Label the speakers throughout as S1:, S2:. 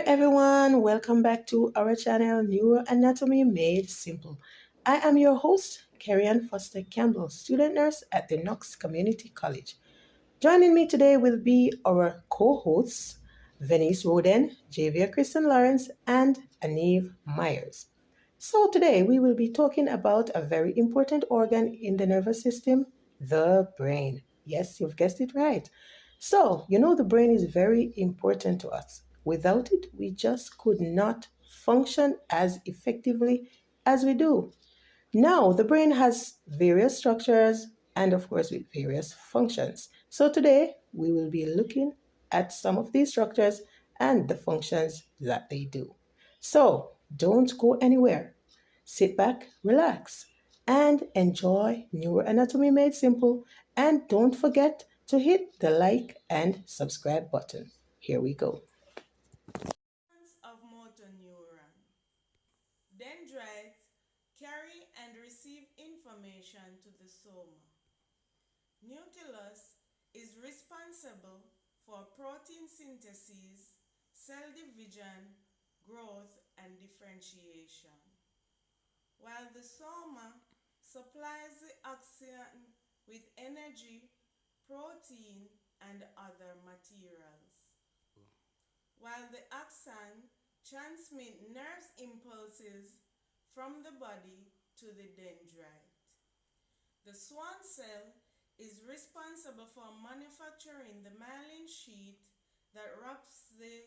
S1: everyone, welcome back to our channel Neuroanatomy Made Simple. I am your host, Carrie Foster Campbell, student nurse at the Knox Community College. Joining me today will be our co-hosts, Venice Roden, Javier Kristen Lawrence, and Anive Myers. So today we will be talking about a very important organ in the nervous system, the brain. Yes, you've guessed it right. So, the brain is very important to us. Without it, we just could not function as effectively as we do. Now, the brain has various structures and, of course, with various functions. So, today we will be looking at some of these structures and the functions that they do. So, don't go anywhere. Sit back, relax, and enjoy Neuroanatomy Made Simple. And don't forget to hit the like and subscribe button. Here we go.
S2: Of motor neuron. Dendrites carry and receive information to the soma. Nucleus is responsible for protein synthesis, cell division, growth, and differentiation, while the soma supplies the axon with energy, protein, and other materials, while the axon transmits nerve impulses from the body to the dendrite. The Schwann cell is responsible for manufacturing the myelin sheath that wraps the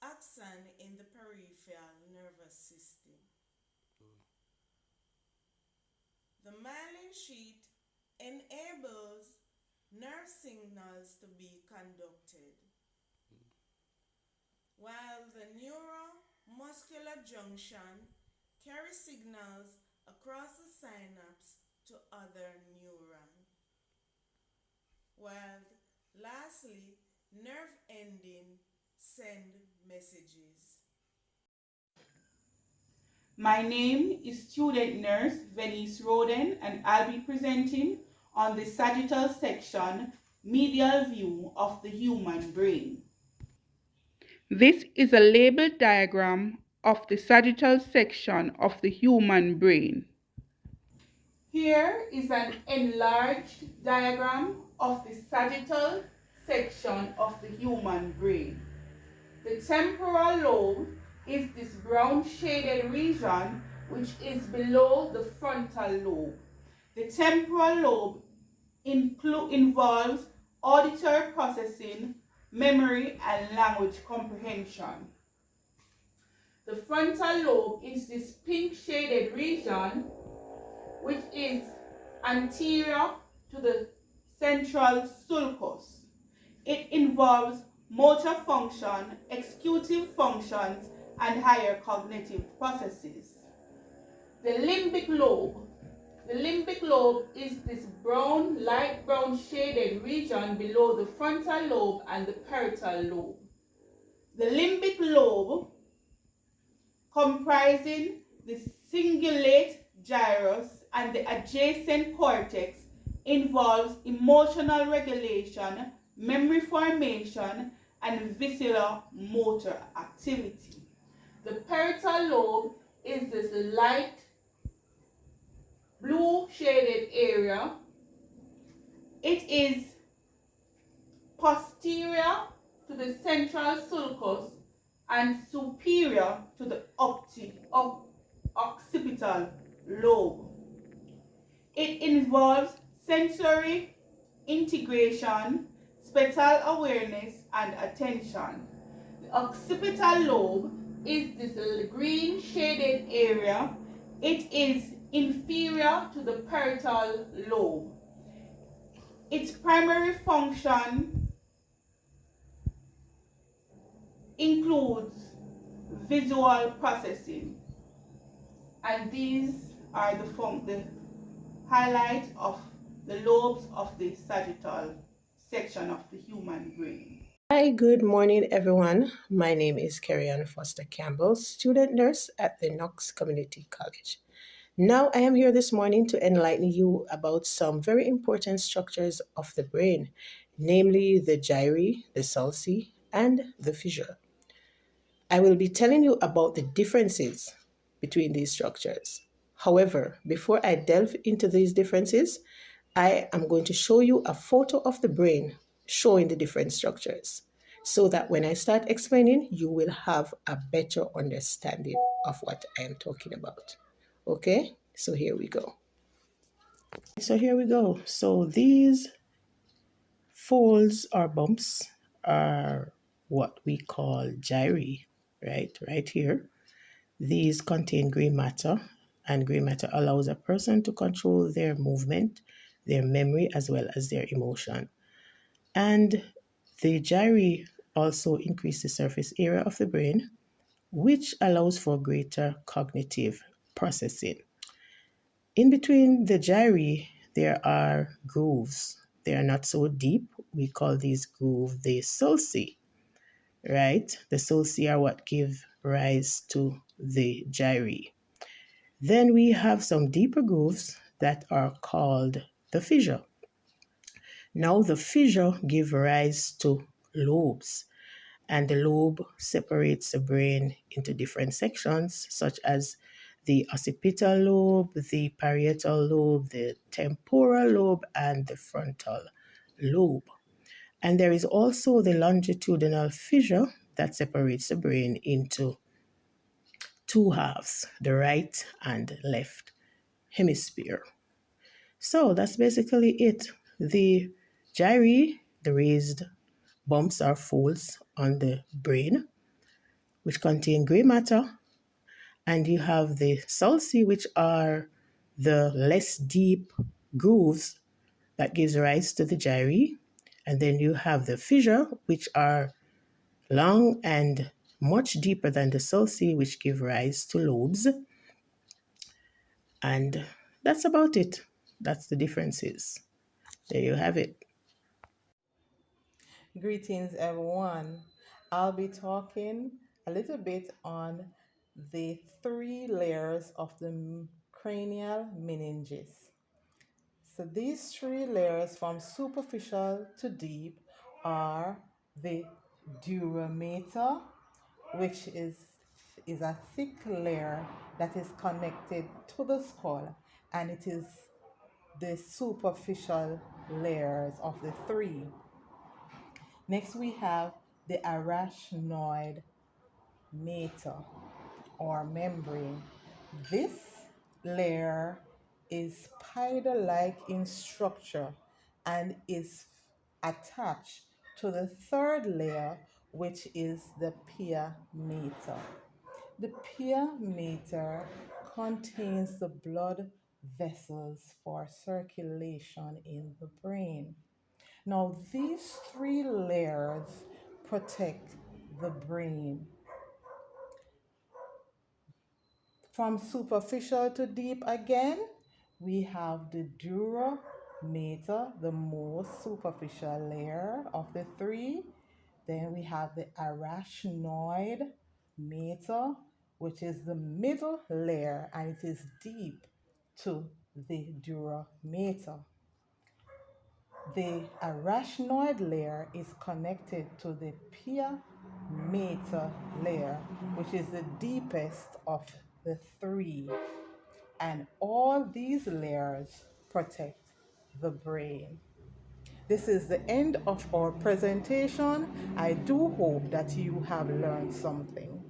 S2: axon in the peripheral nervous system. The myelin sheath enables nerve signals to be conducted, while the neuromuscular junction carries signals across the synapse to other neurons, while lastly, nerve endings send messages.
S3: My name is student nurse Venice Roden, and I'll be presenting on the sagittal section, medial view of the human brain. This is a labeled diagram of the sagittal section of the human brain. Here is an enlarged diagram of the sagittal section of the human brain. The temporal lobe is this brown shaded region which is below the frontal lobe. The temporal lobe involves auditory processing, memory, and language comprehension. The frontal lobe is this pink shaded region which is anterior to the central sulcus. It involves motor function, executive functions, and higher cognitive processes. The limbic lobe. The limbic lobe is this brown, light brown shaded region below the frontal lobe and the parietal lobe. The limbic lobe, comprising the cingulate gyrus and the adjacent cortex, involves emotional regulation, memory formation, and visceral motor activity. The parietal lobe is this light blue shaded area. It is posterior to the central sulcus and superior to the occipital lobe. It involves sensory integration, spatial awareness, and attention. The occipital lobe is this green shaded area. It is inferior to the parietal lobe. Its primary function includes visual processing, and these are the highlight of the lobes of the sagittal section of the human brain.
S1: Hi, good morning, everyone. My name is Carrie Foster Campbell, student nurse at the Knox Community College. Now, I am here this morning to enlighten you about some very important structures of the brain, namely the gyri, the sulci, and the fissure. I will be telling you about the differences between these structures. However, before I delve into these differences, I am going to show you a photo of the brain showing the different structures so that when I start explaining, you will have a better understanding of what I am talking about. Okay, so here we go. So these folds or bumps are what we call gyri, right? Right here. These contain gray matter, and gray matter allows a person to control their movement, their memory, as well as their emotion. And the gyri also increase the surface area of the brain, which allows for greater cognitive processing. In between the gyri, there are grooves. They are not so deep. We call these grooves the sulci, right? The sulci are what give rise to the gyri. Then we have some deeper grooves that are called the fissure. Now the fissure give rise to lobes, and the lobe separates the brain into different sections, such as the occipital lobe, the parietal lobe, the temporal lobe, and the frontal lobe. And there is also the longitudinal fissure that separates the brain into two halves, the right and left hemisphere. So that's basically it. The gyri, the raised bumps or folds on the brain, which contain gray matter, and you have the sulci, which are the less deep grooves that gives rise to the gyri, and then you have the fissure, which are long and much deeper than the sulci, which give rise to lobes, and that's about it. That's the differences. There you have it.
S4: Greetings, everyone. I'll be talking a little bit on the three layers of the cranial meninges. So, these three layers, from superficial to deep, are the dura mater, which is a thick layer that is connected to the skull, and it is the superficial layers of the three. Next, we have the arachnoid mater or membrane. This layer is spider like in structure and is attached to the third layer, which is the pia mater. The pia mater contains the blood vessels for circulation in the brain. Now, these three layers protect the brain. From superficial to deep again, we have the dura mater, the most superficial layer of the three. Then we have the arachnoid mater, which is the middle layer, and it is deep to the dura mater. The arachnoid layer is connected to the pia mater layer, which is the deepest of the three. And all these layers protect the brain. This is the end of our presentation. I do hope that you have learned something.